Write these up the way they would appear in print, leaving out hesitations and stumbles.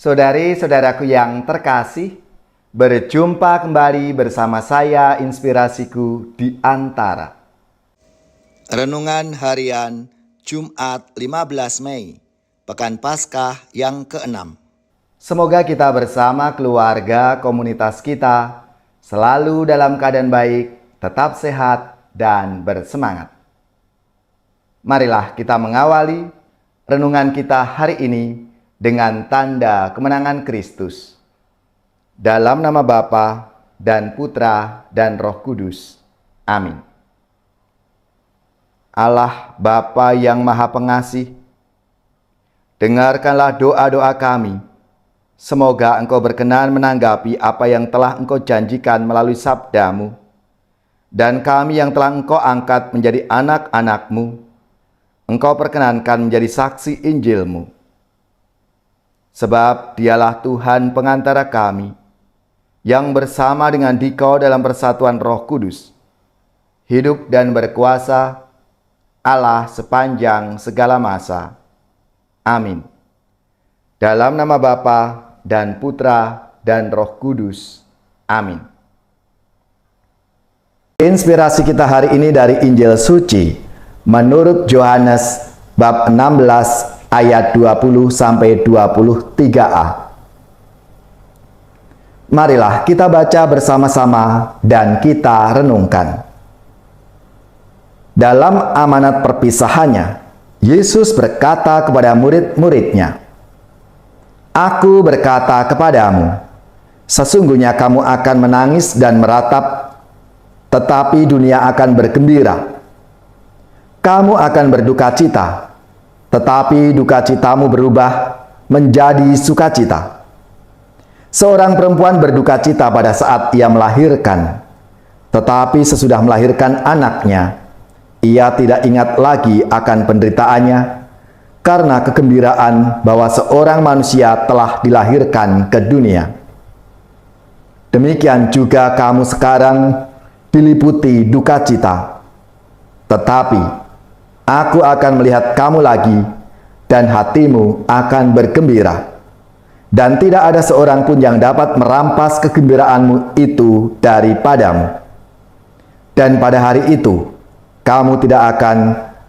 Saudari-saudaraku yang terkasih, berjumpa kembali bersama saya Inspirasiku di Antara. Renungan Harian Jumat 15 Mei, Pekan Paskah yang ke-6. Semoga kita bersama keluarga komunitas kita selalu dalam keadaan baik, tetap sehat, dan bersemangat. Marilah kita mengawali renungan kita hari ini dengan tanda kemenangan Kristus. Dalam nama Bapa dan Putra dan Roh Kudus. Amin. Allah Bapa yang Maha Pengasih, dengarkanlah doa-doa kami. Semoga Engkau berkenan menanggapi apa yang telah Engkau janjikan melalui sabda-Mu. Dan kami yang telah Engkau angkat menjadi anak-anak-Mu, Engkau perkenankan menjadi saksi Injil-Mu. Sebab Dialah Tuhan pengantara kami, yang bersama dengan Dikau dalam persatuan Roh Kudus, hidup dan berkuasa, Allah sepanjang segala masa. Amin. Dalam nama Bapa dan Putra dan Roh Kudus. Amin. Inspirasi kita hari ini dari Injil Suci menurut Yohanes bab 16 ayat 20-23a. Marilah kita baca bersama-sama dan kita renungkan. Dalam amanat perpisahannya, Yesus berkata kepada murid-muridnya, "Aku berkata kepadamu, sesungguhnya kamu akan menangis dan meratap, tetapi dunia akan bergembira. Kamu akan berduka cita, tetapi duka citamu berubah menjadi sukacita. Seorang perempuan berduka cita pada saat ia melahirkan, tetapi sesudah melahirkan anaknya, ia tidak ingat lagi akan penderitaannya, karena kegembiraan bahwa seorang manusia telah dilahirkan ke dunia. Demikian juga kamu sekarang diliputi duka cita, tetapi Aku akan melihat kamu lagi, dan hatimu akan bergembira. Dan tidak ada seorang pun yang dapat merampas kegembiraanmu itu daripadamu. Dan pada hari itu, kamu tidak akan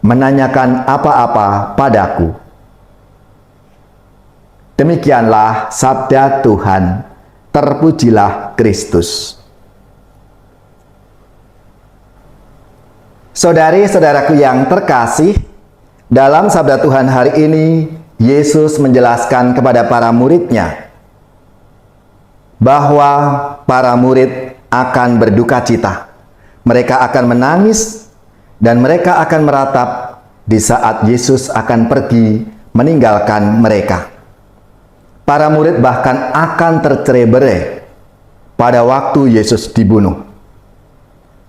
menanyakan apa-apa padaku." Demikianlah sabda Tuhan. Terpujilah Kristus. Saudari-saudaraku yang terkasih, dalam sabda Tuhan hari ini, Yesus menjelaskan kepada para murid-Nya bahwa para murid akan berduka cita. Mereka akan menangis dan mereka akan meratap di saat Yesus akan pergi meninggalkan mereka. Para murid bahkan akan tercerai-berai pada waktu Yesus dibunuh.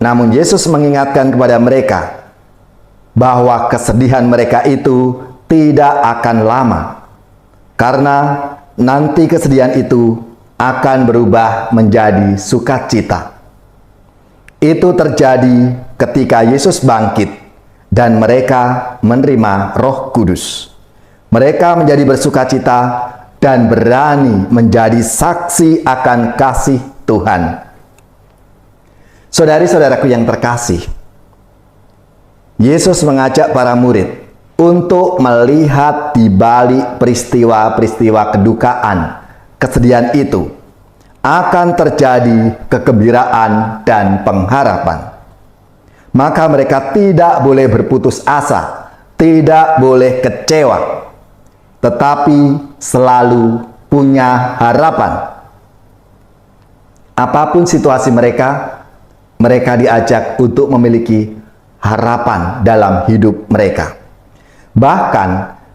Namun Yesus mengingatkan kepada mereka bahwa kesedihan mereka itu tidak akan lama, karena nanti kesedihan itu akan berubah menjadi sukacita. Itu terjadi ketika Yesus bangkit dan mereka menerima Roh Kudus. Mereka menjadi bersukacita dan berani menjadi saksi akan kasih Tuhan. Saudari-saudaraku yang terkasih, Yesus mengajak para murid untuk melihat di balik peristiwa-peristiwa kedukaan, kesedihan itu akan terjadi kegembiraan dan pengharapan. Maka mereka tidak boleh berputus asa, tidak boleh kecewa, tetapi selalu punya harapan. Apapun situasi mereka diajak untuk memiliki harapan dalam hidup mereka. Bahkan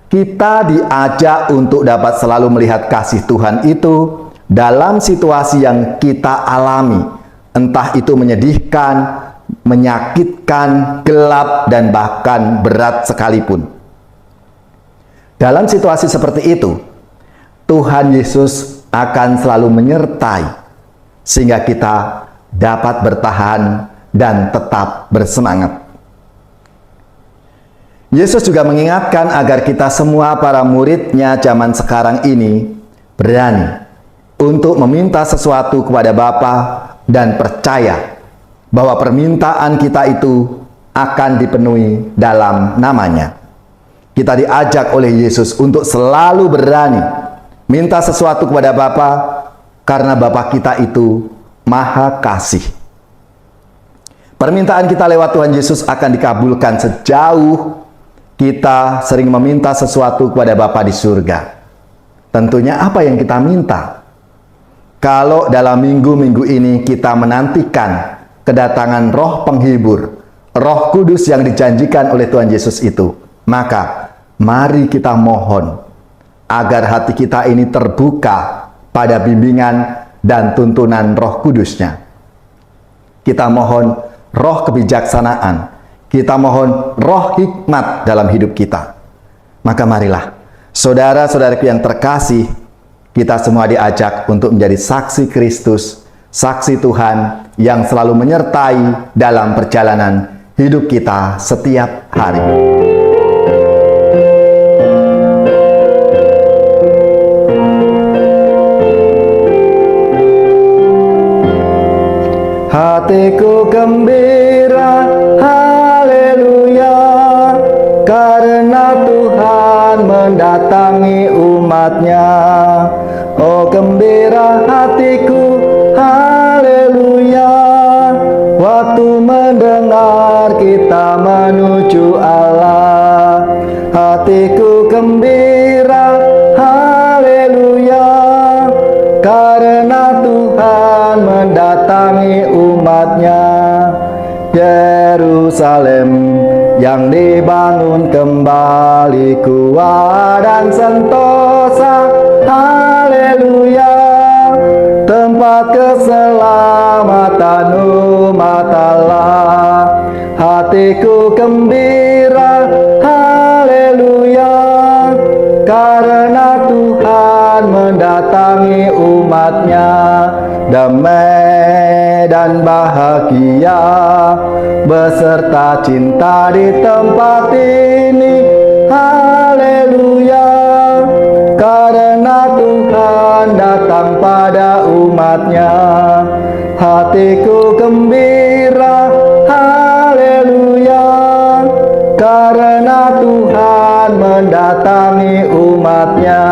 kita diajak untuk dapat selalu melihat kasih Tuhan itu dalam situasi yang kita alami, entah itu menyedihkan, menyakitkan, gelap, dan bahkan berat sekalipun. Dalam situasi seperti itu, Tuhan Yesus akan selalu menyertai sehingga kita dapat bertahan dan tetap bersemangat. Yesus juga mengingatkan agar kita semua para murid-Nya zaman sekarang ini berani untuk meminta sesuatu kepada Bapa dan percaya bahwa permintaan kita itu akan dipenuhi dalam namanya. Kita diajak oleh Yesus untuk selalu berani minta sesuatu kepada Bapa karena Bapa kita itu Maha Kasih. Permintaan kita lewat Tuhan Yesus akan dikabulkan sejauh kita sering meminta sesuatu kepada Bapa di surga. Tentunya apa yang kita minta? Kalau dalam minggu-minggu ini kita menantikan kedatangan Roh Penghibur, Roh Kudus yang dijanjikan oleh Tuhan Yesus itu, maka mari kita mohon agar hati kita ini terbuka pada bimbingan dan tuntunan Roh Kudusnya. Kita mohon roh kebijaksanaan, kita mohon roh hikmat dalam hidup kita. Maka marilah, saudara-saudaraku yang terkasih, kita semua diajak untuk menjadi saksi Kristus, saksi Tuhan yang selalu menyertai dalam perjalanan hidup kita setiap hari. Hatiku gembira, haleluya, karena Tuhan mendatangi umatnya. Oh gembira hatiku, haleluya, waktu mendengar kita menuju Allah. Hatiku gembira, haleluya, karena Tuhan mendatangi umatnya. Yerusalem yang dibangun kembali kuat dan sentosa, haleluya, tempat keselamatan umat Allah. Hatiku gembira, haleluya, karena Tuhan mendatangi umatnya. Damai dan bahagia beserta cinta di tempat ini, haleluya, karena Tuhan datang pada umatnya. Hatiku gembira, haleluya, karena Tuhan mendatangi umatnya.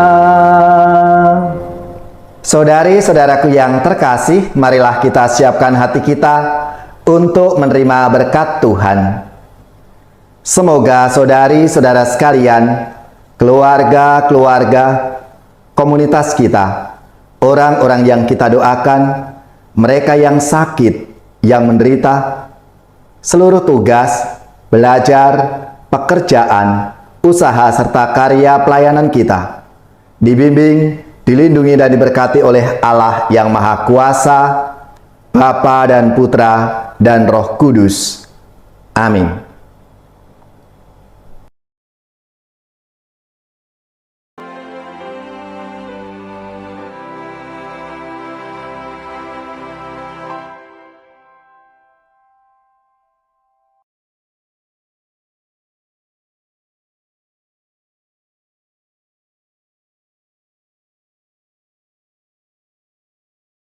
Saudari-saudaraku yang terkasih, marilah kita siapkan hati kita untuk menerima berkat Tuhan. Semoga saudari-saudara sekalian, keluarga-keluarga, komunitas kita, orang-orang yang kita doakan, mereka yang sakit, yang menderita, seluruh tugas, belajar, pekerjaan, usaha, serta karya pelayanan kita, dibimbing, dilindungi dan diberkati oleh Allah yang Maha Kuasa, Bapa dan Putra dan Roh Kudus. Amin.